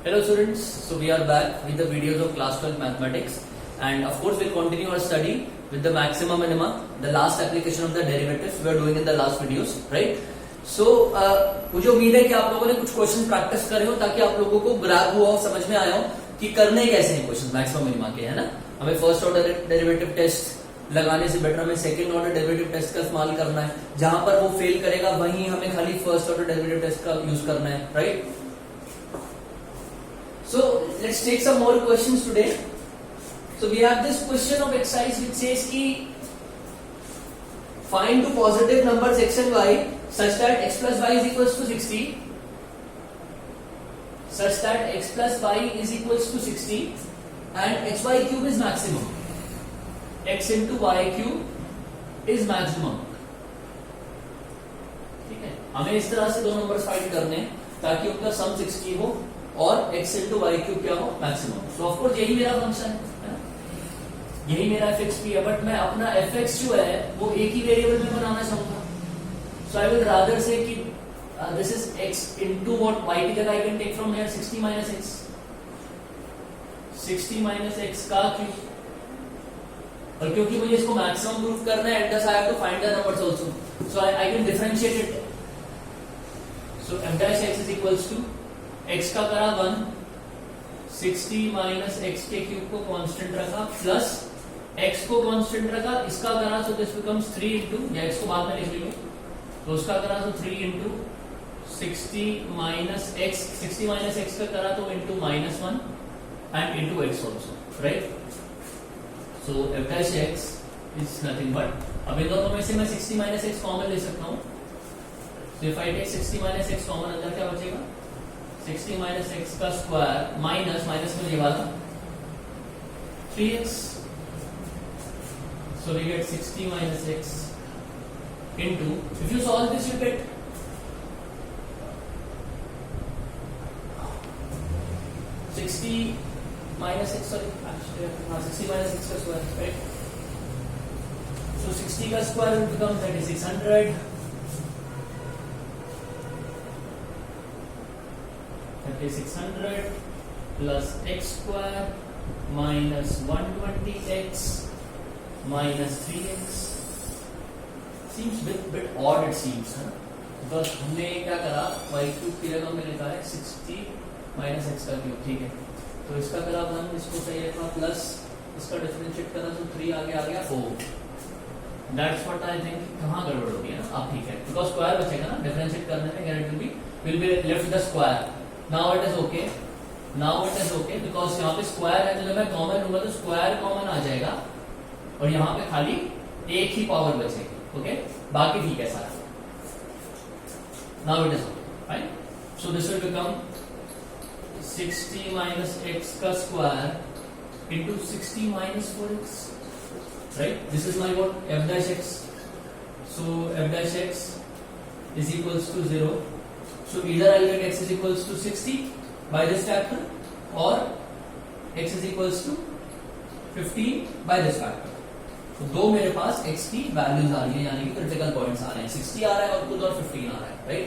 Hello students, so we are back with the videos of class 12 mathematics and of course we'll continue our study with the maxima minima, the last application of the derivatives we are doing in the last videos, right? So मुझे उम्मीद है कि आप लोगों ने कुछ question practice करे हो ताकि आप लोगों को ग्रैब हुआ हो, समझ में आया हो कि करने कैसे हैं क्वेश्चन मैक्सिमम मिनिमा के, है ना? हमें फर्स्ट ऑर्डर डेरिवेटिव टेस्ट लगाने से बेटर हमें सेकंड ऑर्डर डेरिवेटिव टेस्ट का इस्तेमाल करना है, जहां पर वो फेल करेगा वहीं हमें खाली फर्स्ट ऑर्डर डेरिवेटिव टेस्ट का यूज करना है, right? So let's take some more questions today. So we have this question of exercise which says ki find two positive numbers x and y such that x plus y is equals to 60, such that x plus y is equals to 60 and xy cube is maximum. X into y cube is maximum. ठीक है, हमें इस तरह से दो numbers find करने हैं ताकि उनका सम 60 हो और x इंटू वाई क्यूब क्या हो, मैक्सिमम. सो ऑफ कोर्स यही मेरा फंक्शन है, यही मेरा fx भी है, बट मैं अपना fx जो है वो एक ही वेरिएबल में बनाना चाहूंगा. सो आई विल रादर से कि this is x into what y की जगह I can take from here 60 minus x, 60 minus x का क्यूब. और क्योंकि मुझे इसको मैक्सिमम प्रूव करना है, at the I have to find the numbers also, so I can differentiate it. So f dash x is equals to x का करा 1, 60 minus x के क्यूब को कांस्टेंट रखा प्लस x को कांस्टेंट रखा, इसका करा तो दिस बिकम्स 3 इंटू, या x को बाद में लिख लीजिए, तो उसका करा तो 3 इंटू 60 माइनस x का करा तो into -1 and into x also, right? So f dash x is nothing but, अब इन दोनों में से मैं 60 माइनस x कॉमन ले सकता हूँ. So if I take 60 minus x common, अंदर क्या बचेगा? 60 माइनस एक्स का स्क्वायर माइनस में ये वाला 3x. So we get 60 minus x into, if you solve this you get 60 minus x, sorry, actually 60 minus x का स्क्वायर, right? So 60 का square will become 3600. 3600 plus x square minus 120x minus 3x. Seems bit odd it seems, है? Because हमने क्या करा, y cube की जगह में लिखा है 60 minus x का क्यूब, ठीक है? तो इसका करा 1, इसको चाहिए था प्लस, इसका डिफरेंशिएट करा तो 3 आगे आ गया 4. That's what I think. कहाँ गड़बड़ होगी ना? अब ठीक है, because square बचेगा ना डिफरेंशिएट करने में, guarantee will be left the square. Now it is okay. Now it is okay because यहाँ पे स्क्वायर है, तो जब मैं कॉमन लूंगा तो स्क्वायर कॉमन आ जाएगा और यहाँ पे खाली एक ही पावर बचेगी. ओके, बाकी ठीक है सारा. Now it is okay, fine. So this will become 60 minus x का square into 60 minus 4x, right? This is my what? F dash x. So f dash x is equals to 0. So either I'll get x is equals to 60 by this factor or x is equals to 15 by this factor. तो दो मेरे पास x की values आ रही है, यानी कि critical points आ रहे हैं. 60 आ रहा है और कुछ और 15 आ रहा है, राइट?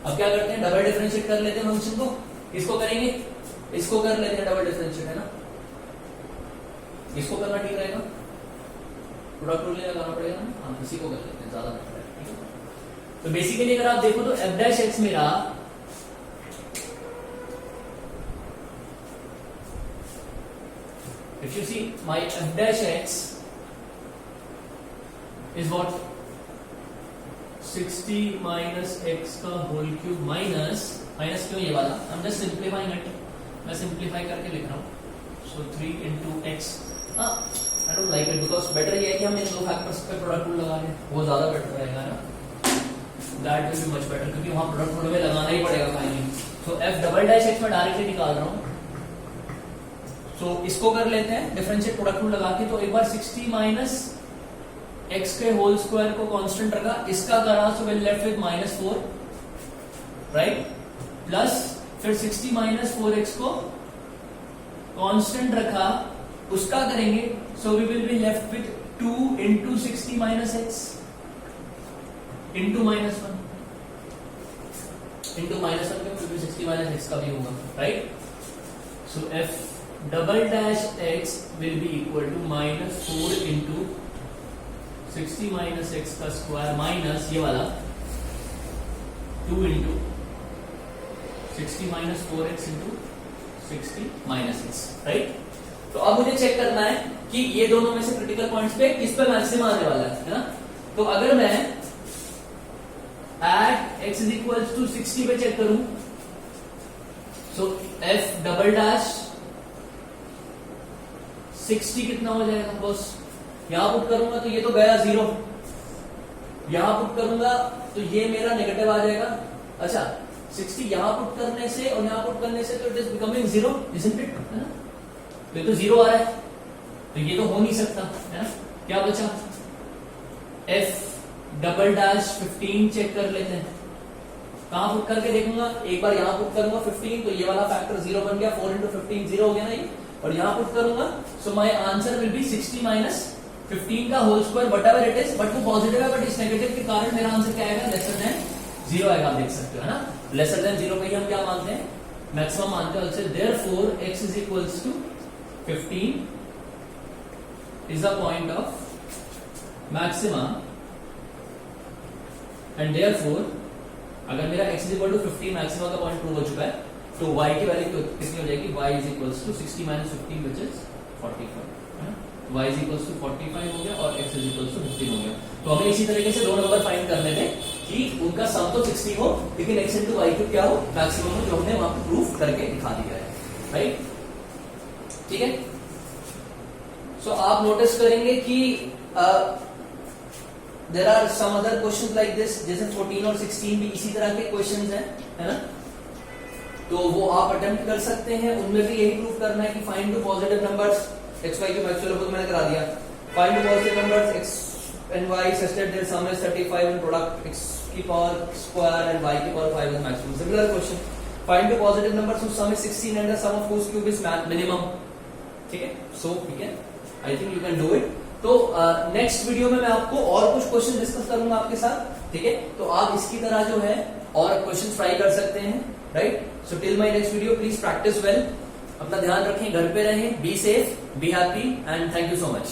अब क्या करते हैं, डबल डिफरेंशिएट कर लेते हैं फंक्शन को. इसको करेंगे, इसको कर लेते हैं डबल डिफरेंशिएट, है ना? इसको करना ठीक रहेगा, प्रोडक्ट रूल लगाना पड़ेगा ना. हम इसी को कर लेते हैं, ज्यादा बेटर है. तो बेसिकली अगर आप देखो तो f dash x मेरा if you see my f dash x is what 60 minus x का होल क्यूब माइनस क्यों ये वाला, I'm just simplifying it, मैं सिंप्लीफाई करके लिख रहा हूँ. So 3 into x, I don't like it because better ये है कि हम इन दो फैक्टर्स पे प्रोडक्ट रूल लगा लें, वो ज्यादा बेटर रहेगा ना. That will be much better क्योंकि वहां प्रोडक्ट रूल में लगाना ही पड़ेगा finally. So f double dash x में डायरेक्टली निकाल रहा हूँ. So इसको कर लेते हैं डिफरेंशिएट प्रोडक्ट रूल लगा के. तो एक बार 60 माइनस x के होल स्क्वायर को कांस्टेंट रखा, इसका करा so will left with -4, right? Plus फिर 60 माइनस 4x को कांस्टेंट रखा, उसका करेंगे so we will be left with 2 into 60 minus x into -1 into -1 क्योंकि 60 माइनस x का भी होगा, right? So f double dash x will be equal to minus 4 into 60 minus x का स्क्वायर माइनस ये वाला 2 into 60 minus 4x into 60 minus x, right? तो अब मुझे चेक करना है कि ये दोनों में से क्रिटिकल पॉइंट्स पे किस पे मैक्सिमम आने वाला है ना? तो अगर मैं at x is equals to 60 पे चेक करूं, so f डबल डैश 60 कितना हो जाएगा बॉस? यहां पुट करूंगा तो ये तो गया 0, यहां पुट करूंगा तो ये मेरा नेगेटिव आ जाएगा। अच्छा 60 यहां पुट करने से और यहां पुट करने से तो it is becoming 0, isn't it, है ना? तो ये तो 0 आ रहा है, तो ये तो हो नहीं सकता, है ना? क्या बचा? f डबल डैश 15 चेक कर लेते हैं। कहां पुट करके देखूंगा? एक बार यहां पुट करूंगा 15 तो ये वाला फैक्टर 0 बन गया, 4 into 15 0 हो गया ना ये, और यहां पुट करूंगा so my answer will be 60 minus 15 का whole square whatever it is, but वो पॉजिटिव है, बट इस नेगेटिव के कारण मेरा आंसर क्या आएगा? लेसर देन 0 आएगा, आप देख सकते हो, है ना? लेसर देन 0 पे ही हम क्या मानते हैं? मैक्सिमम मानते हैं। Also therefore x is equals to 15 is the point of maximum, and therefore अगर मेरा x is equal to 15 maximum का पॉइंट प्रूव हो चुका है, तो y की वैल्यू कितनी हो जाएगी? y is equals to 60 minus 15 which is 45, है ना? y इज इक्वल्स टू 45 हो गया और x इज इक्वल्स टू 15 हो गया। तो हमें इसी तरीके से दो नंबर फाइंड करने थे कि उनका सम तो 60 हो लेकिन x इंटू वाई क्यूब क्या हो? मैक्सिमम हो, जो हमने वहां पर प्रूफ करके दिखा दिया है, राइट? ठीक है। सो आप नोटिस करेंगे कि there are some other questions like this, जैसे 14 और 16 भी इसी तरह के क्वेश्चंस हैं, है ना? तो वो आप अटेम्प्ट कर सकते हैं, उनमें भी यही प्रूफ करना है कि find the positive numbers x y cube, actually खुद मैंने करा दिया। Find the positive numbers x and y such that their sum is 35 and product x की पावर स्क्वायर and y की power 5 is maximum. Similar question. Find the positive numbers whose sum is 16 and the sum of whose cube is minimum. ठीक है? So we can, I think you can do it. तो next video में मैं आपको और कुछ question discuss करूंगा आपके साथ, ठीक है? तो आप इसकी तरह जो है और क्वेश्चन ट्राई कर सकते हैं, right? So till my next video please practice well, अपना ध्यान रखें, घर पे रहें, be safe, be happy and thank you so much.